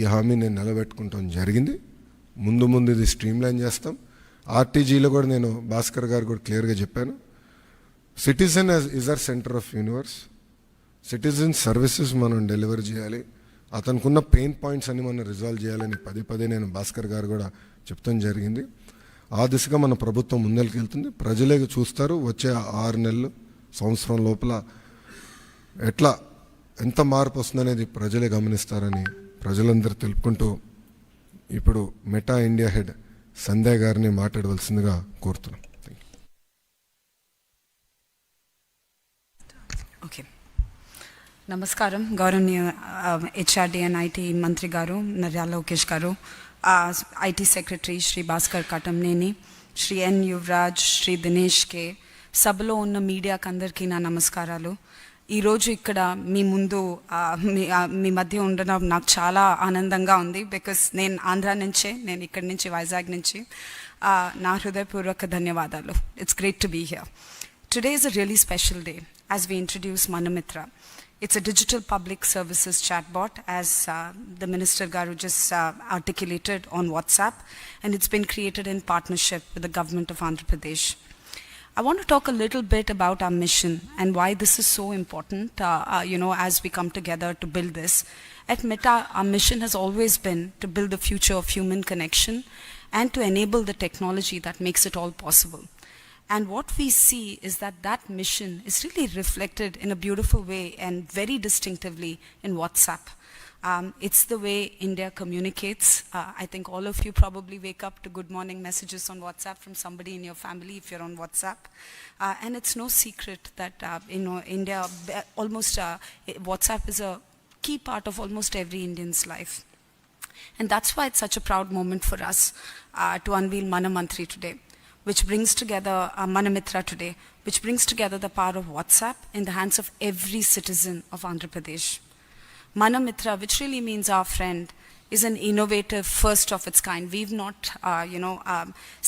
ఈ హామీ నేను నిలబెట్టుకుంటాం జరిగింది. ముందు ఇది స్ట్రీమ్లైన్ చేస్తాం. ఆర్టీజీలో కూడా నేను భాస్కర్ గారు కూడా క్లియర్గా చెప్పాను. Citizen is our centre of universe. Citizen services మనం డెలివర్ చేయాలి. అతనుకున్న పెయిన్ పాయింట్స్ అన్ని మనం రిజాల్వ్ చేయాలని పదే నేను భాస్కర్ గారు కూడా చెప్తాం జరిగింది. ఆ దిశగా మన ప్రభుత్వం ముందరికి వెళ్తుంది. ప్రజలే చూస్తారు వచ్చే 6 నెలలు సంవత్సరం లోపల ఎట్లా ఎంత మార్పు వస్తుందనేది ప్రజలే గమనిస్తారని ప్రజలందరూ తెలుపుకుంటూ ఇప్పుడు మెటా ఇండియా హెడ్ సంధ్య గారిని మాట్లాడవలసిందిగా కోరుతున్నాం. ఓకే, నమస్కారం. గౌరవనీయ హెచ్ఆర్డి అండ్ ఐటీ మంత్రి గారు నర్యాల లోకేష్ గారు, ఐటీ సెక్రటరీ శ్రీ భాస్కర్ కటంనేని, శ్రీ ఎన్ యువరాజ్, శ్రీ దినేష్ కే, సభలో ఉన్న మీడియాకి అందరికీ నా నమస్కారాలు. ఈరోజు ఇక్కడ మీ ముందు మీ మధ్య ఉండడం నాకు చాలా ఆనందంగా ఉంది. బికాస్ నేను ఆంధ్ర నుంచే, నేను ఇక్కడి నుంచి వైజాగ్ నుంచి. నా హృదయపూర్వక ధన్యవాదాలు. It's great to be here. Today is a really special day as we introduce Manamitra. It's a digital public services chatbot, as the Minister Garu just articulated, on WhatsApp, and it's been created in partnership with the government of Andhra Pradesh. I want to talk a little bit about our mission and why this is so important, as we come together to build this. At Meta, our mission has always been to build the future of human connection and to enable the technology that makes it all possible. And what we see is that mission is really reflected in a beautiful way and very distinctively in WhatsApp. It's the way India communicates. I think all of you probably wake up to good morning messages on WhatsApp from somebody in your family if you're on WhatsApp. And it's no secret that, India, WhatsApp is a key part of almost every Indian's life. And that's why it's such a proud moment for us to unveil Manamantri today, which brings together Manamitra today, which brings together the power of WhatsApp in the hands of every citizen of Andhra Pradesh. Manamitra, which really means our friend, is an innovative first of its kind. We've not,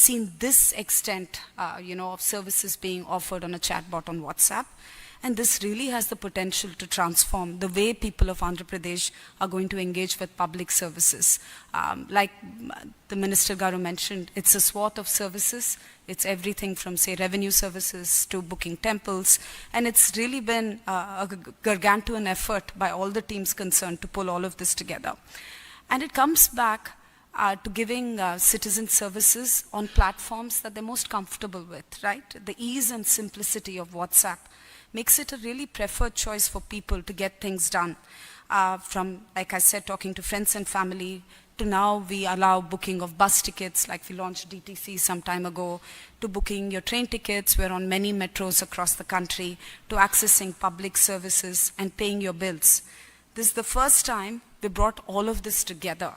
seen this extent, of services being offered on a chatbot on WhatsApp. And this really has the potential to transform the way people of Andhra Pradesh are going to engage with public services. Like the Minister Garu mentioned, it's a swath of services. It's everything from, say, revenue services to booking temples. And it's really been a gargantuan effort by all the teams concerned to pull all of this together. And it comes back to giving citizen services on platforms that they're most comfortable with, right? The ease and simplicity of WhatsApp makes it a really preferred choice for people to get things done. From, like I said, talking to friends and family, to now we allow booking of bus tickets, like we launched DTC some time ago, to booking your train tickets. We're on many metros across the country, to accessing public services and paying your bills. This is the first time we brought all of this together.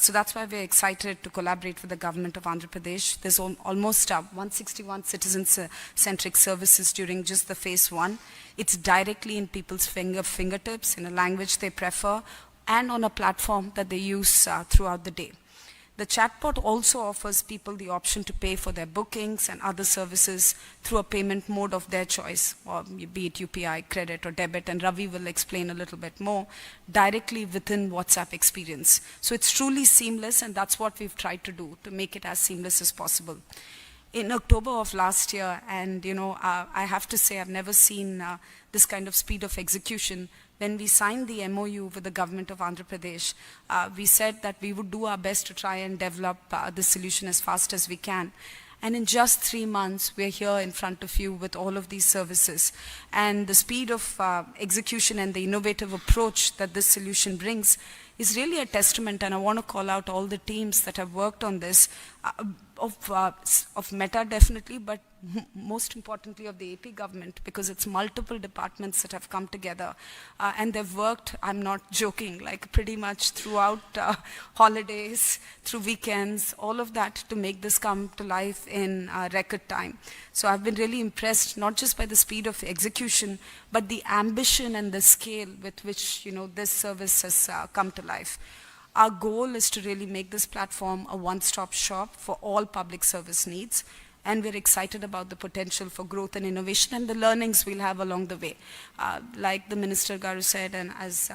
So that's why we're excited to collaborate with the government of Andhra Pradesh. There's almost 161 citizen-centric services during just the phase 1. It's directly in people's fingertips, in a language they prefer, and on a platform that they use throughout the day. The chatbot also offers people the option to pay for their bookings and other services through a payment mode of their choice, or be it UPI, credit or debit, and Ravi will explain a little bit more, directly within WhatsApp experience. So it's truly seamless, and that's what we've tried to do, to make it as seamless as possible. In October of last year, and I have to say I've never seen this kind of speed of execution. When we signed the MOU with the government of Andhra Pradesh, we said that we would do our best to try and develop this solution as fast as we can. And in just 3 months, we're here in front of you with all of these services. And the speed of execution and the innovative approach that this solution brings is really a testament. And I want to call out all the teams that have worked on this, of Meta definitely, but most importantly of the AP government, because it's multiple departments that have come together. And they've worked, I'm not joking, like pretty much throughout holidays, through weekends, all of that to make this come to life in record time. So I've been really impressed, not just by the speed of execution, but the ambition and the scale with which, this service has come to life. Our goal is to really make this platform a one-stop shop for all public service needs. And we're excited about the potential for growth and innovation and the learnings we'll have along the way. Like the Minister Garu said, and as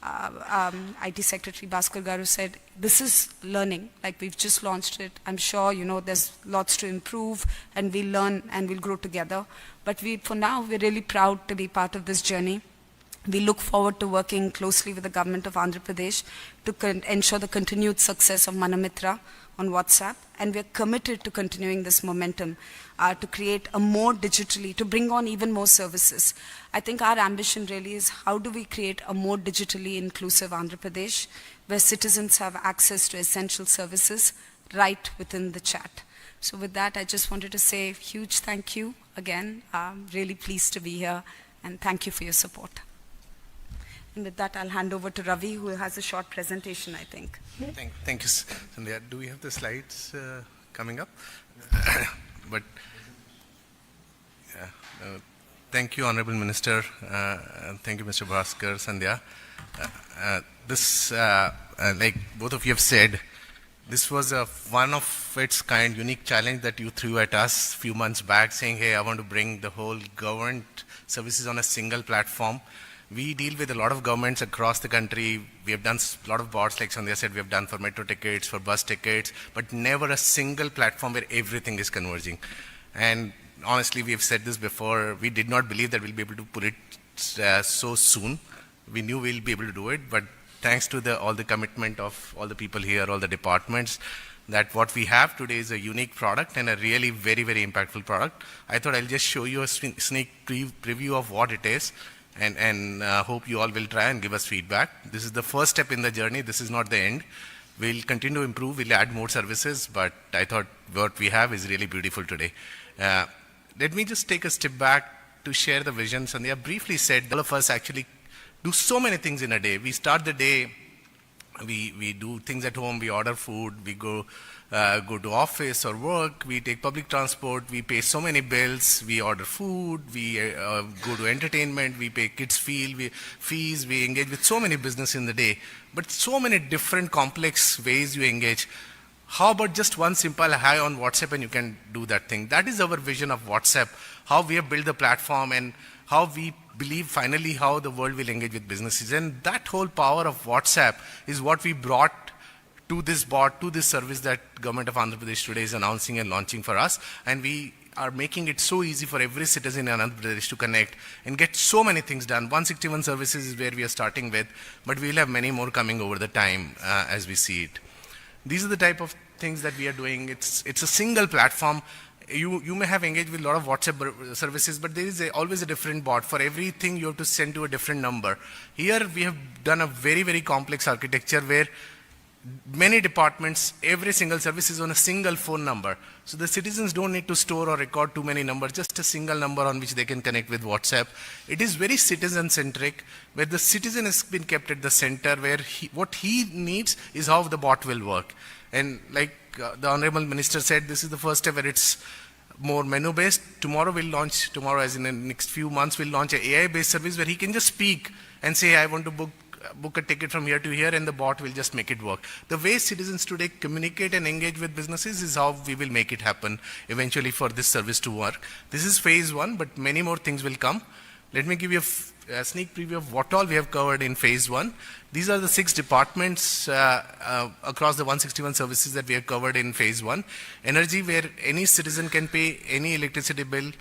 IT Secretary Bhaskar Garu said, this is learning, like we've just launched it. I'm sure, there's lots to improve and we'll learn and we'll grow together. But for now, we're really proud to be part of this journey. We look forward to working closely with the government of Andhra Pradesh to ensure the continued success of Manamitra on WhatsApp, and we're committed to continuing this momentum to create a more digitally, to bring on even more services. I think our ambition really is how do we create a more digitally inclusive Andhra Pradesh where citizens have access to essential services right within the chat. So with that, I just wanted to say a huge thank you again. I'm really pleased to be here, and thank you for your support. And with that, I'll hand over to Ravi, who has a short presentation, I think. Thank you, Sandhya. Do we have the slides coming up? But thank you, Honorable Minister. Thank you, Mr. Bhaskar, Sandhya. Like both of you have said, this was one of its kind unique challenge that you threw at us a few months back, saying, hey, I want to bring the whole government services on a single platform. We deal with a lot of governments across the country. We have done a lot of bots, like Sandhya said, we have done for metro tickets, for bus tickets, but never a single platform where everything is converging. And honestly, we have said this before, we did not believe that we'll be able to put it so soon. We knew we'll be able to do it, but thanks to all the commitment of all the people here, all the departments, that what we have today is a unique product and a really very, very impactful product. I thought I'll just show you a sneak preview of what it is, and hope you all will try and give us feedback. This is the first step in the journey. This is not the end. We'll continue to improve. We'll add more services, but I thought what we have is really beautiful today. Let me just take a step back to share the vision. Sandhya briefly said all of us actually do so many things in a day. We start the day, we do things at home, we order food, we go to office or work, we take public transport, we pay so many bills, we order food, we go to entertainment, we pay kids' fees, we engage with so many business in the day, but so many different complex ways you engage. How about just one simple hi on WhatsApp and you can do that thing? That is our vision of WhatsApp, how we have built the platform and how we believe finally how the world will engage with businesses. And that whole power of WhatsApp is what we brought to this bot, to this service that Government of Andhra Pradesh today is announcing and launching for us. And we are making it so easy for every citizen in Andhra Pradesh to connect and get so many things done. 161 services is where we are starting with, but we'll have many more coming over the time as we see it. These are the type of things that we are doing. It's a single platform. You may have engaged with a lot of WhatsApp services, but there is always a different bot. For everything, you have to send to a different number. Here, we have done a very, very complex architecture where many departments, every single service is on a single phone number. So the citizens don't need to store or record too many numbers, just a single number on which they can connect with WhatsApp. It is very citizen-centric, where the citizen has been kept at the center, where what he needs is how the bot will work. And like the Honorable Minister said, this is the first step where it's more menu-based. Tomorrow as in the next few months, we'll launch an AI-based service where he can just speak and say, I want to book a ticket from here to here, and the bot will just make it work. The way citizens today communicate and engage with businesses is how we will make it happen eventually for this service to work. This is phase one, but many more things will come. Let me give you a sneak preview of what all we have covered in phase one. These are the 6 departments across the 161 services that we have covered in phase one. Energy, where any citizen can pay any electricity bill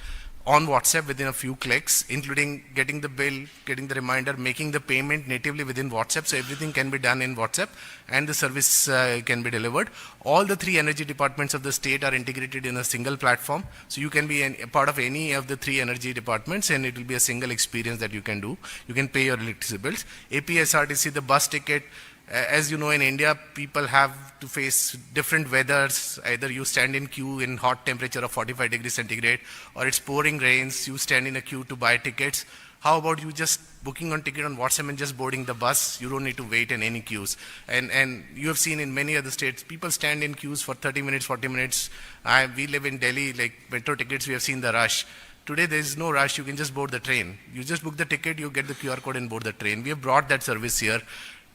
on WhatsApp within a few clicks, including getting the bill, getting the reminder, making the payment natively within WhatsApp. So everything can be done in WhatsApp and the service can be delivered. All the 3 energy departments of the state are integrated in a single platform. So you can be a part of any of the 3 energy departments and it will be a single experience that you can do. You can pay your electricity bills. APSRTC, the bus ticket. As you know, in India, people have to face different weathers. Either you stand in queue in hot temperature of 45 degrees centigrade, or it's pouring rains, you stand in a queue to buy tickets. How about you just booking on ticket on WhatsApp and just boarding the bus? You don't need to wait in any queues. And you have seen in many other states, people stand in queues for 30 minutes, 40 minutes. We live in Delhi, like metro tickets, we have seen the rush. Today, there is no rush. You can just board the train. You just book the ticket, you get the QR code and board the train. We have brought that service here.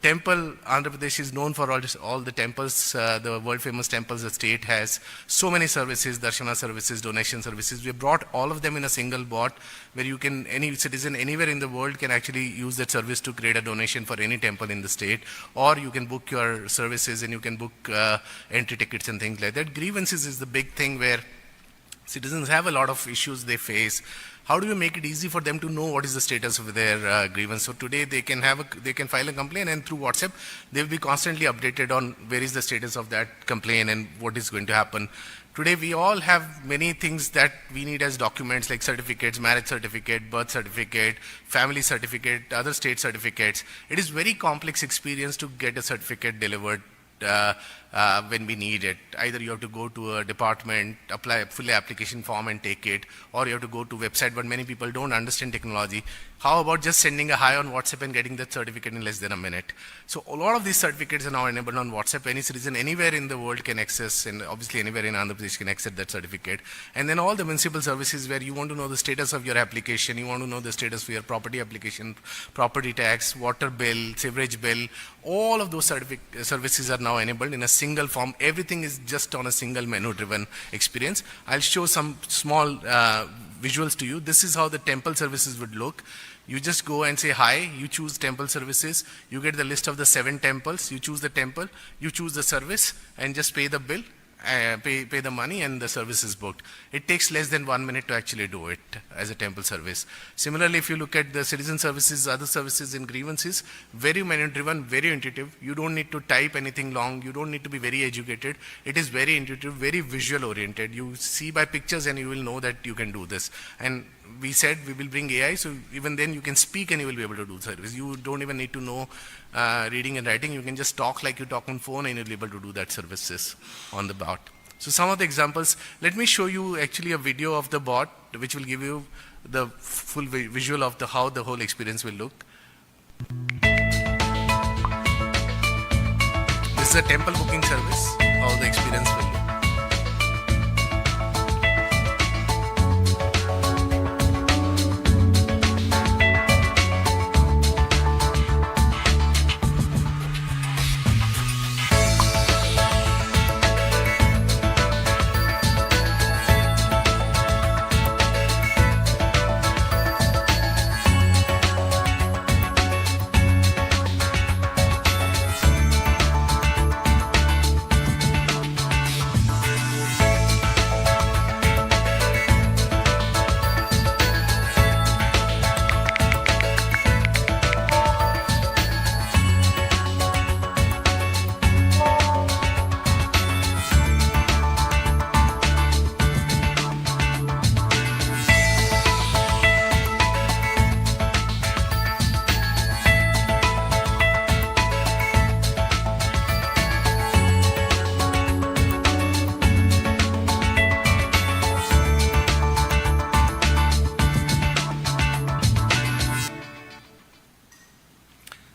Temple, Andhra Pradesh is known for all the temples, the world famous temples. The state has so many services, darshana services, donation services. We have brought all of them in a single bot where you can, any citizen anywhere in the world can actually use that service to create a donation for any temple in the state, or you can book your services and you can book entry tickets and things like that. Grievances is the big thing where citizens have a lot of issues they face. How do you make it easy for them to know what is the status of their grievance? So today they can file a complaint, and through WhatsApp they will be constantly updated on where is the status of that complaint and what is going to happen. Today we all have many things that we need as documents like certificates, marriage certificate, birth certificate, family certificate, other state certificates. It is very complex experience to get a certificate delivered when we need it. Either you have to go to a department, fill an application form and take it, or you have to go to website, but many people don't understand technology. How about just sending a hi on WhatsApp and getting that certificate in less than a minute? So a lot of these certificates are now enabled on WhatsApp. Any citizen anywhere in the world can access, and obviously anywhere in Andhra Pradesh can access that certificate. And then all the municipal services where you want to know the status of your application, you want to know the status for your property application, property tax, water bill, sewerage bill, all of those services are now enabled in a single form. Everything is just on a single menu-driven experience. I'll show some small visuals to you. This is how the temple services would look. You just go and say hi, you choose temple services, you get the list of the 7 temples, you choose the temple, you choose the service, and just pay the bill, pay the money, and the service is booked. It takes less than 1 minute to actually do it as a temple service. Similarly, if you look at the citizen services, other services in grievances, very menu driven, very intuitive. You don't need to type anything long, you don't need to be very educated. It is very intuitive, very visual oriented. You see by pictures and you will know that you can do this. And we said we will bring AI, so even then you can speak and you will be able to do service. You don't even need to know reading and writing. You can just talk like you talk on phone and you'll be able to do that services on the bot. So some of the examples, let me show you actually a video of the bot which will give you the full visual of how the whole experience will look. This is a temple booking service, how the experience will look.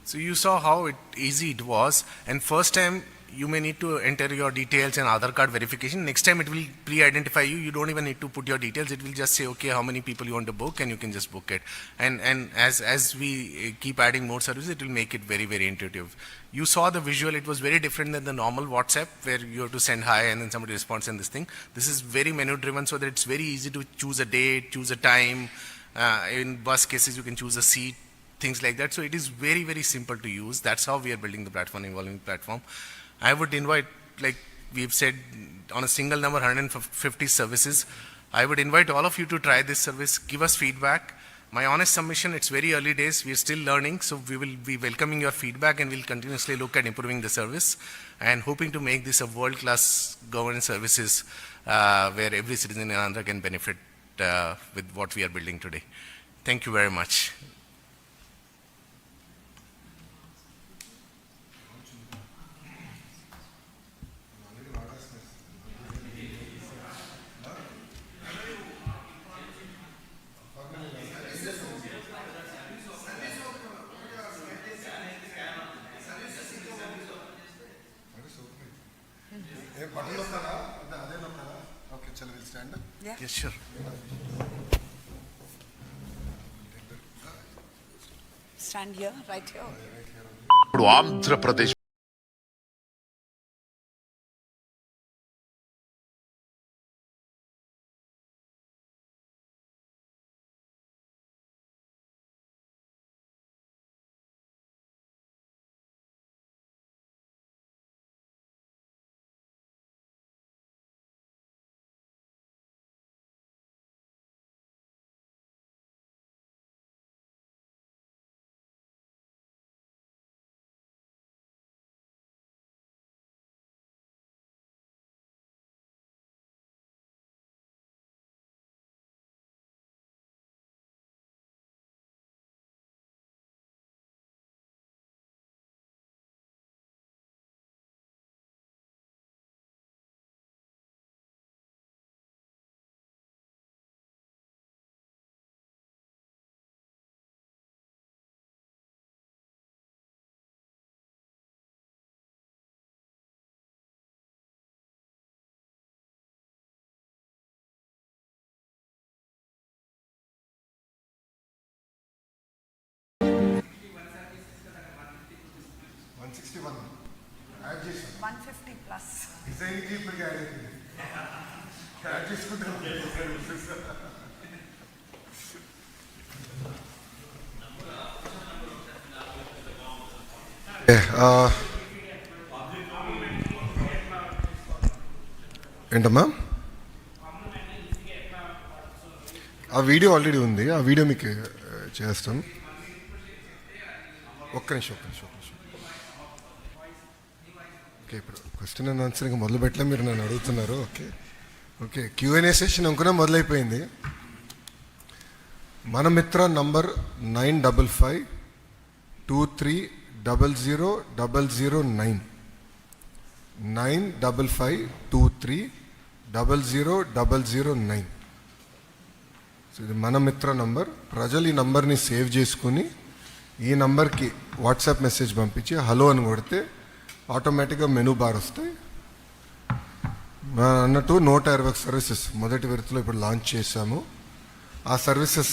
So you saw how easy it was, and first time you may need to enter your details and Aadhaar card verification. Next time it will pre-identify you. You don't even need to put your details. It will just say, okay, how many people you want to book, and you can just book it. And as we keep adding more services, it will make it very, very intuitive. You saw the visual. It was very different than the normal WhatsApp where you have to send hi and then somebody responds and this thing. This is very menu driven, so that it's very easy to choose a date, choose a time. In bus cases, you can choose a seat, things like that. So it is very, very simple to use. That's how we are building the platform, evolving platform. I would invite, like we've said, on a single number, 150 services. I would invite all of you to try this service, give us feedback. My honest submission, it's very early days, we're still learning, so we will be welcoming your feedback and we'll continuously look at improving the service and hoping to make this a world-class governance services where every citizen in Andhra can benefit with what we are building today. Thank you very much. Okay, shall we stand up? Yeah. Yes, sure. Stand here, right here. ఇప్పుడు Andhra Pradesh add చేసి 150 plus. డిజైన్కి ఇప్పటికి add చేసుకుంటాం. ఏంటమ్మా? ఆ video already ఉంది, ఆ video మీకు చేస్తాం. ఒక్క నిమిషం. ఓకే, ఇప్పుడు క్వశ్చన్ అండ్ ఆన్సర్ ఇంకా మొదలు పెట్టలే, మీరు నన్ను అడుగుతున్నారు. ఓకే Q&A సెషన్ అనుకున్నా మొదలైపోయింది. మన మిత్ర నంబర్ 9552300009 9552300009. సో ఇది మన మిత్ర నంబర్. ప్రజలు ఈ నంబర్ని సేవ్ చేసుకుని ఈ నంబర్కి వాట్సాప్ మెసేజ్ పంపించి హలో అని కొడితే ఆటోమేటిక్గా మెనూ బార్ వస్తాయి. అన్నట్టు 120 సర్వీసెస్ మొదటి విడతలో ఇప్పుడు లాంచ్ చేశాము. ఆ సర్వీసెస్